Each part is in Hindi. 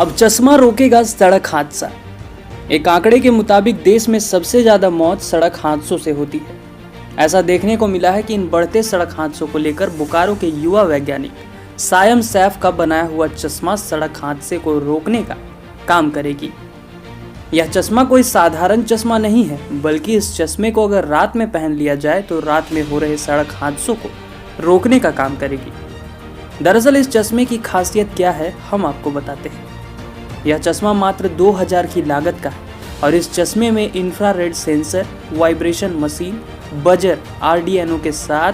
अब चश्मा रोकेगा सड़क हादसा। एक आंकड़े के मुताबिक देश में सबसे ज्यादा मौत सड़क हादसों से होती है। ऐसा देखने को मिला है कि इन बढ़ते सड़क हादसों को लेकर बोकारो के युवा वैज्ञानिक सायम सैफ का बनाया हुआ चश्मा सड़क हादसे को रोकने का काम करेगी। यह चश्मा कोई साधारण चश्मा नहीं है, बल्कि इस चश्मे को अगर रात में पहन लिया जाए तो रात में हो रहे सड़क हादसों को रोकने का काम करेगी। दरअसल इस चश्मे की खासियत क्या है, हम आपको बताते हैं। यह चश्मा मात्र 2000 की लागत का है और इस चश्मे में infrared sensor, vibration machine, buzzer, Arduino के साथ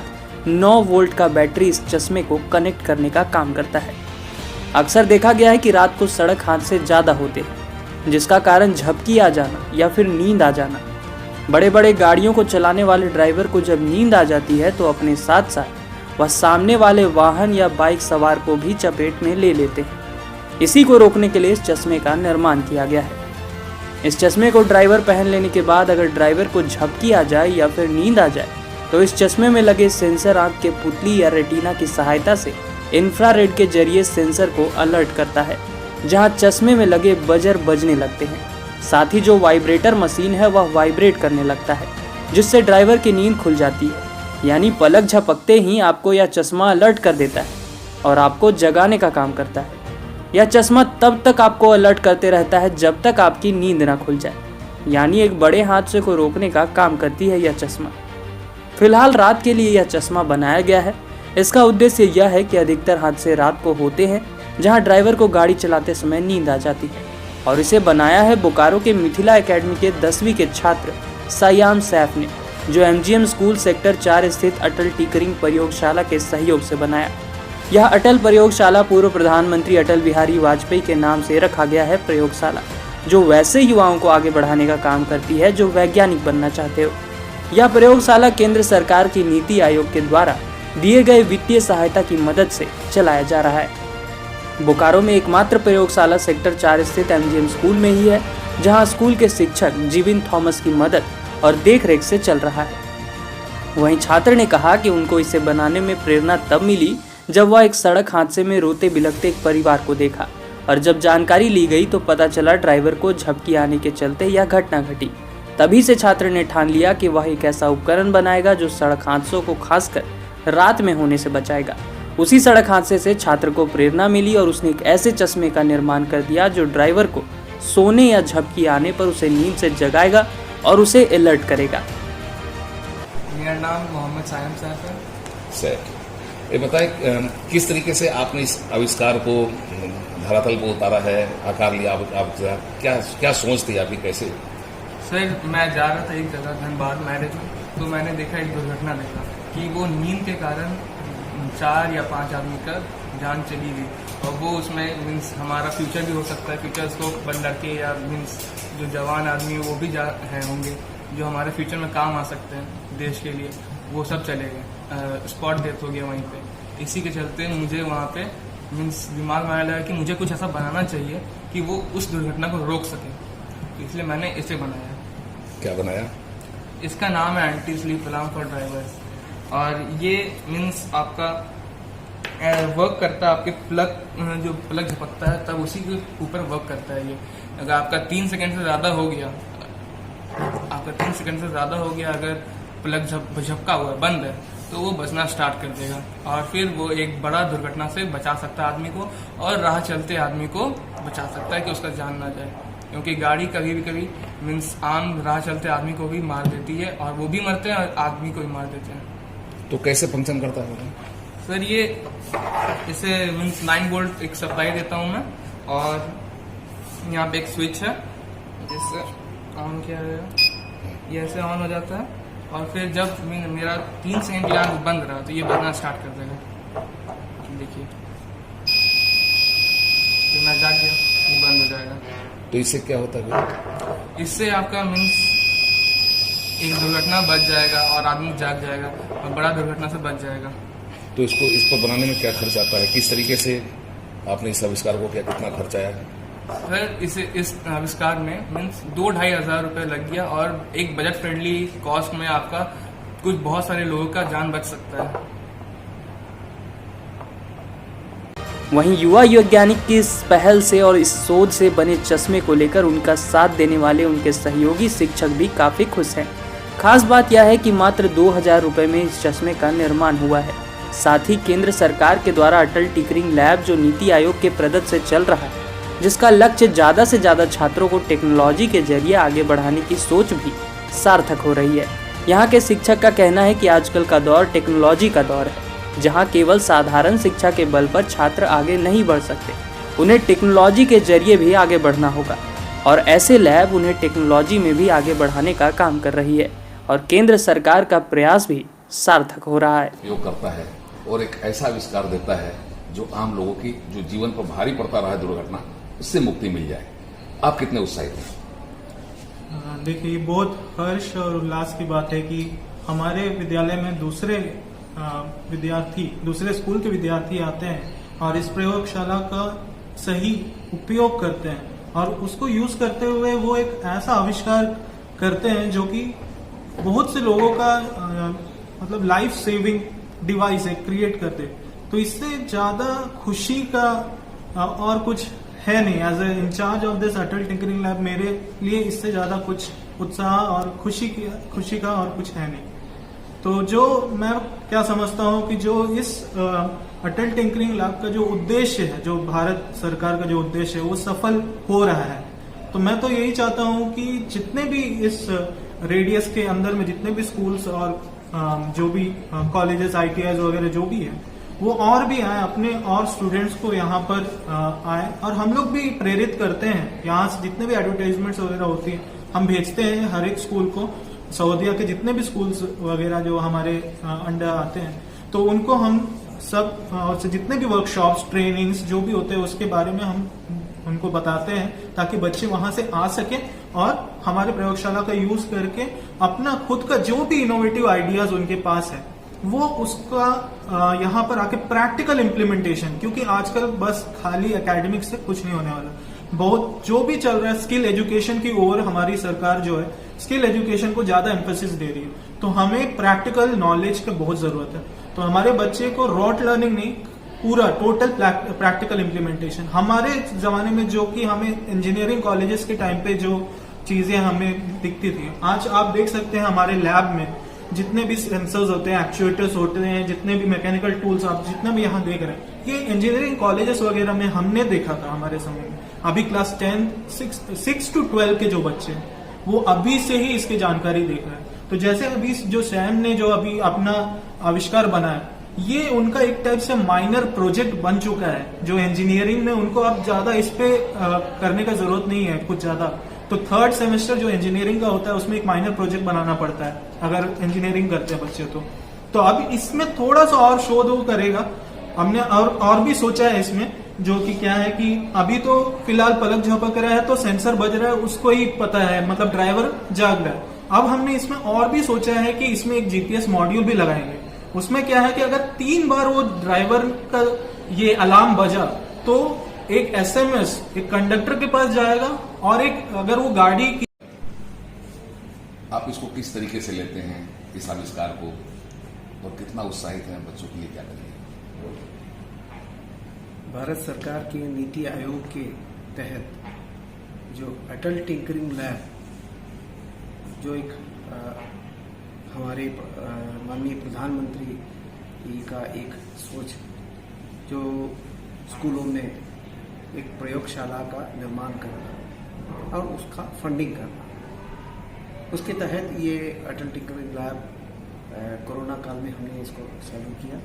9 वोल्ट का बैटरी इस चश्मे को कनेक्ट करने का काम करता है। अक्सर देखा गया है कि रात को सड़क हादसे ज़्यादा होते हैं, जिसका कारण झपकी आ जाना या फिर नींद आ जाना। बड़े बड़े गाड़ियों को चलाने वाले ड्राइवर को जब नींद आ जाती है तो अपने साथ साथ वह सामने वाले वाहन या बाइक सवार को भी चपेट में ले लेते हैं। इसी को रोकने के लिए इस चश्मे का निर्माण किया गया है। इस चश्मे को ड्राइवर पहन लेने के बाद अगर ड्राइवर को झपकी आ जाए या फिर नींद आ जाए तो इस चश्मे में लगे सेंसर आंख के पुतली या रेटिना की सहायता से इंफ्रारेड के जरिए सेंसर को अलर्ट करता है, जहां चश्मे में लगे बजर बजने लगते हैं। साथ ही जो वाइब्रेटर मशीन है वह वाइब्रेट करने लगता है, जिससे ड्राइवर की नींद खुल जाती है। यानी पलक झपकते ही आपको यह चश्मा अलर्ट कर देता है और आपको जगाने का काम करता है। यह चश्मा तब तक आपको अलर्ट करते रहता है जब तक आपकी नींद ना खुल जाए। यानी एक बड़े हादसे को रोकने का काम करती है यह चश्मा। फिलहाल रात के लिए यह चश्मा बनाया गया है। इसका उद्देश्य यह है कि अधिकतर हादसे रात को होते हैं, जहां ड्राइवर को गाड़ी चलाते समय नींद आ जाती है। और इसे बनाया है बोकारो के मिथिला एकेडमी के 10वीं के छात्र सायम सैफ ने, जो एमजीएम स्कूल सेक्टर 4 स्थित अटल टिंकरिंग प्रयोगशाला के सहयोग से बनाया। यह अटल प्रयोगशाला पूर्व प्रधानमंत्री अटल बिहारी वाजपेयी के नाम से रखा गया है प्रयोगशाला, जो वैसे युवाओं को आगे बढ़ाने का काम करती है जो वैज्ञानिक बनना चाहते हो। यह प्रयोगशाला केंद्र सरकार की नीति आयोग के द्वारा दिए गए वित्तीय सहायता की मदद से चलाया जा रहा है। बोकारो में एकमात्र प्रयोगशाला सेक्टर 4 स्थित एमजीएम स्कूल में ही है, जहां स्कूल के शिक्षक जीविन थॉमस की मदद और देखरेख से चल रहा है। वहीं छात्र ने कहा कि उनको इसे बनाने में प्रेरणा तब मिली जब वह एक सड़क हादसे में रोते बिलखते एक परिवार को देखा, और जब जानकारी ली गई तो पता चला ड्राइवर को झपकी आने के चलते यह घटना घटी। तभी से छात्र ने ठान लिया कि वह एक ऐसा उपकरण बनाएगा जो सड़क हादसों को खासकर रात में होने से बचाएगा। उसी सड़क हादसे से छात्र को प्रेरणा मिली और उसने एक ऐसे चश्मे का निर्माण कर दिया जो ड्राइवर को सोने या झपकी आने पर उसे नींद से जगाएगा और उसे अलर्ट करेगा। मेरा नाम मोहम्मद सायम सैफ है। सैफ, ये बताएं किस तरीके से आपने इस आविष्कार को धरातल पर उतारा है, आकार लिया? आप क्या सोच थी आपकी, कैसे? सर, मैं जा रहा था एक जगह धनबाद मैरिज में, तो मैंने देखा एक दुर्घटना देखा कि वो नींद के कारण 4 या 5 आदमी का जान चली गई। और वो उसमें मीन्स हमारा फ्यूचर भी हो सकता है, फ्यूचर को लड़के या मीन्स जो जवान आदमी है वो भी होंगे जो हमारे फ्यूचर में काम आ सकते हैं देश के लिए, वो सब चले गए। स्पॉट डेथ हो गया वहीं पे। इसी के चलते मुझे वहाँ पे मीन्स दिमाग में आया लगा कि मुझे कुछ ऐसा बनाना चाहिए कि वो उस दुर्घटना को रोक सके, तो इसलिए मैंने इसे बनाया। क्या बनाया? इसका नाम है anti sleep alarm for drivers. और ये मीन्स आपका वर्क करता है, आपके जो प्लग झपकता है तब उसी के ऊपर वर्क करता है ये। अगर आपका 3 सेकंड से ज़्यादा हो गया, अगर प्लग झपका हुआ है, बंद है, तो वो बजना स्टार्ट कर देगा और फिर वो एक बड़ा दुर्घटना से बचा सकता है आदमी को, और राह चलते आदमी को बचा सकता है कि उसका जान ना जाए। क्योंकि गाड़ी कभी मीन्स आम राह चलते आदमी को भी मार देती है, और वो भी मरते हैं और आदमी को भी मार देते हैं। तो कैसे फंक्शन करता है सर? ये इसे मीन्स 9 वोल्ट एक सप्लाई देता हूँ मैं, और यहाँ पे एक स्विच है जिससे ऑन किया जाएगा, ये ऐसे ऑन हो जाता है। और फिर जब मेरा 3 सेकंड के लिए बंद रहा तो ये बजना स्टार्ट कर देगा। देखिए, फिर मैं जाग गया, ये बंद हो जाएगा। तो इससे क्या होता है? इससे आपका मीन्स एक दुर्घटना बच जाएगा और आदमी जाग जाएगा और बड़ा दुर्घटना से बच जाएगा। तो इस पर बनाने में क्या खर्च आता है? किस तरीके से आपने इस आविष्कार को कितना खर्च आया? सर, इस आविष्कार में मीन्स 2-2.5 हज़ार रुपये लग गया, और एक बजट फ्रेंडली कॉस्ट में आपका बहुत सारे लोगों का जान बच सकता है। वहीं युवा वैज्ञानिक की इस पहल से और इस शोध से बने चश्मे को लेकर उनका साथ देने वाले उनके सहयोगी शिक्षक भी काफी खुश हैं। खास बात यह है कि मात्र 2000 रुपए में इस चश्मे का निर्माण हुआ है। साथ ही केंद्र सरकार के द्वारा अटल टिंकरिंग लैब जो नीति आयोग के प्रदत्त से चल रहा है, जिसका लक्ष्य ज्यादा से ज्यादा छात्रों को टेक्नोलॉजी के जरिए आगे बढ़ाने की सोच भी सार्थक हो रही है। यहाँ के शिक्षक का कहना है कि आजकल का दौर टेक्नोलॉजी का दौर है, जहाँ केवल साधारण शिक्षा के बल पर छात्र आगे नहीं बढ़ सकते, उन्हें टेक्नोलॉजी के जरिए भी आगे बढ़ना होगा और ऐसे लैब उन्हें टेक्नोलॉजी में भी आगे बढ़ाने का काम कर रही है और केंद्र सरकार का प्रयास भी सार्थक हो रहा है। उपयोग करता है और एक ऐसा आविष्कार देता है जो आम लोगों की जो जीवन पर भारी पड़ता रहा है दुर्घटना, उससे मुक्ति मिल जाए। आप कितने उत्साहित हैं? देखिए, बहुत हर्ष और उल्लास की बात है कि हमारे विद्यालय में दूसरे स्कूल के विद्यार्थी आते हैं और इस प्रयोगशाला का सही उपयोग करते हैं और उसको यूज करते हुए वो एक ऐसा आविष्कार करते हैं जो कि बहुत से लोगों का मतलब लाइफ सेविंग डिवाइस है, क्रिएट करते। तो इससे ज्यादा खुशी का और कुछ है नहीं। As a incharge of this Atal tinkering lab मेरे लिए इससे ज्यादा कुछ उत्साह और खुशी का और कुछ है नहीं। तो जो मैं क्या समझता हूँ कि जो इस अटल टिंकरिंग लैब का जो उद्देश्य है, जो भारत सरकार का जो उद्देश्य है, वो सफल हो रहा है। तो मैं तो यही चाहता हूँ कि जितने भी इस रेडियस के अंदर में जितने भी स्कूल्स और जो भी कॉलेजेस, ITIs वगैरह जो भी है, वो और भी आए, अपने और स्टूडेंट्स को यहाँ पर आए और हम लोग भी प्रेरित करते हैं। यहाँ से जितने भी एडवर्टाइजमेंट्स वगैरह होती है हम भेजते हैं हर एक स्कूल को। सऊदीया के जितने भी स्कूल्स वगैरह जो हमारे अंडर आते हैं, तो उनको हम सब और जितने भी वर्कशॉप्स, ट्रेनिंग्स जो भी होते हैं उसके बारे में हम उनको बताते हैं ताकि बच्चे वहां से आ सके और हमारे प्रयोगशाला का यूज करके अपना खुद का जो भी इनोवेटिव आइडियाज उनके पास है वो उसका यहाँ पर आके प्रैक्टिकल इम्प्लीमेंटेशन, क्योंकि आजकल बस खाली एकेडमिक से कुछ नहीं होने वाला। बहुत जो भी चल रहा है स्किल एजुकेशन की ओर हमारी सरकार जो है स्किल एजुकेशन को ज्यादा एम्फेसिस दे रही है। तो हमें प्रैक्टिकल नॉलेज की बहुत जरूरत है। तो हमारे बच्चे को रॉट लर्निंग नहीं, पूरा टोटल प्रैक्टिकल इम्प्लीमेंटेशन। हमारे जमाने में जो कि हमें इंजीनियरिंग कॉलेजेस के टाइम पे जो चीजें हमें दिखती थी, आज आप देख सकते हैं हमारे लैब में जितने भी सेंसर्स होते हैं, एक्चुएटर्स होते हैं, जितने भी मैकेनिकल टूल्स आप जितना भी यहाँ देख रहे हैं, ये इंजीनियरिंग कॉलेजेस वगैरह में हमने देखा था हमारे समय में। अभी क्लास 10, 6 to 12 के जो बच्चे हैं वो अभी से ही इसकी जानकारी देख रहे हैं। तो जैसे अभी जो सैम ने जो अभी अपना आविष्कार बनाया, ये उनका एक टाइप से माइनर प्रोजेक्ट बन चुका है। जो इंजीनियरिंग में उनको अब ज्यादा इस पे करने का जरूरत नहीं है कुछ ज्यादा। तो 3rd सेमेस्टर जो इंजीनियरिंग का होता है उसमें एक माइनर प्रोजेक्ट बनाना पड़ता है अगर इंजीनियरिंग करते हैं बच्चे। तो अब इसमें थोड़ा सा और शोध वो करेगा। हमने और भी सोचा है इसमें, जो कि क्या है कि अभी तो फिलहाल पलक झपक रहा है तो सेंसर बज रहा है, उसको ही पता है, मतलब ड्राइवर जाग रहा है। अब हमने इसमें और भी सोचा है कि इसमें एक GPS मॉड्यूल भी लगाएंगे। उसमें क्या है कि अगर 3 बार वो ड्राइवर का ये अलार्म बजा तो एक SMS एक कंडक्टर के पास जाएगा और एक अगर वो गाड़ी की। आप इसको किस तरीके से लेते हैं इस आविष्कार को और कितना उत्साहित हैं बच्चों के लिए, क्या करेंगे? भारत सरकार के नीति आयोग के तहत जो अटल टिंकरिंग लैब, जो एक हमारे माननीय प्रधानमंत्री का एक सोच, जो स्कूलों में एक प्रयोगशाला का निर्माण करना और उसका फंडिंग करना, उसके तहत ये अटल टिंकरिंग लैब कोरोना काल में हमने इसको चालू किया।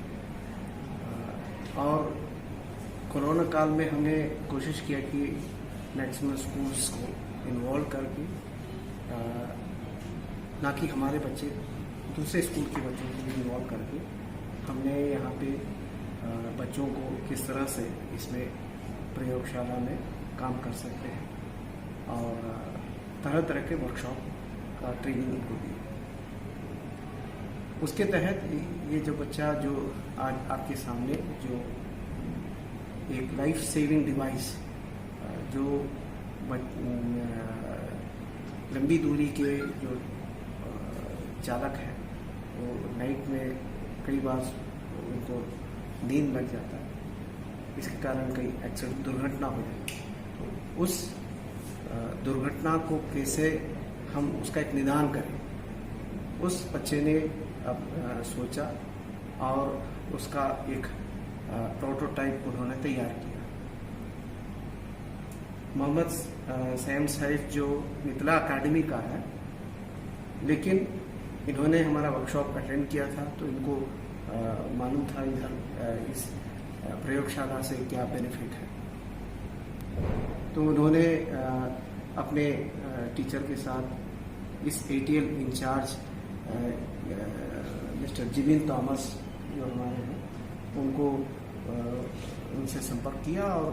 और कोरोना काल में हमने कोशिश किया कि मैक्सिमम स्कूल्स को इन्वॉल्व करके, ना कि हमारे बच्चे दूसरे स्कूल के बच्चों को भी इन्वॉल्व करके, हमने यहाँ पे बच्चों को किस तरह से इसमें प्रयोगशाला में काम कर सकते हैं और तरह तरह के वर्कशॉप का ट्रेनिंग उनको दी। उसके तहत ये जो बच्चा जो आज आपके सामने जो एक लाइफ सेविंग डिवाइस, जो लंबी दूरी के जो चालक है वो नाइट में कई बार उनको नींद लग जाता है, इसके कारण कई एक्सीडेंट दुर्घटना हो जाए, तो उस दुर्घटना को कैसे हम उसका एक निदान करें, उस बच्चे ने अब सोचा और उसका एक प्रोटोटाइप उन्होंने तैयार किया। मोहम्मद सैम सैफ जो मिथिला अकादमी का है, लेकिन इन्होंने हमारा वर्कशॉप अटेंड किया था तो इनको मालूम था इधर इस प्रयोगशाला से क्या बेनिफिट है, तो उन्होंने अपने टीचर के साथ इस ATL incharge mister Jibin Thomas जो हमारे हैं उनको उनसे संपर्क किया और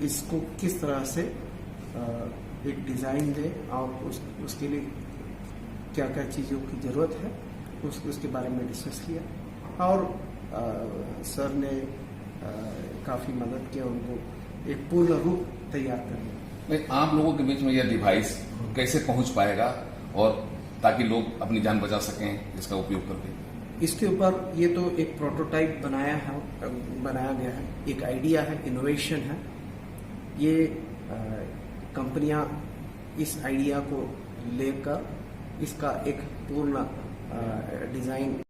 इसको किस तरह से एक डिज़ाइन दे और उसके लिए क्या क्या चीज़ों की ज़रूरत है उसके बारे में डिस्कस किया और सर ने काफ़ी मदद किया उनको एक पूर्ण रूप तैयार करने। नहीं, आम लोगों के बीच में यह डिवाइस कैसे पहुंच पाएगा और ताकि लोग अपनी जान बचा सकें इसका उपयोग करके? इसके ऊपर ये तो एक प्रोटोटाइप बनाया गया है, एक आइडिया है, इनोवेशन है। ये कंपनियां इस आइडिया को लेकर इसका एक पूर्ण डिज़ाइन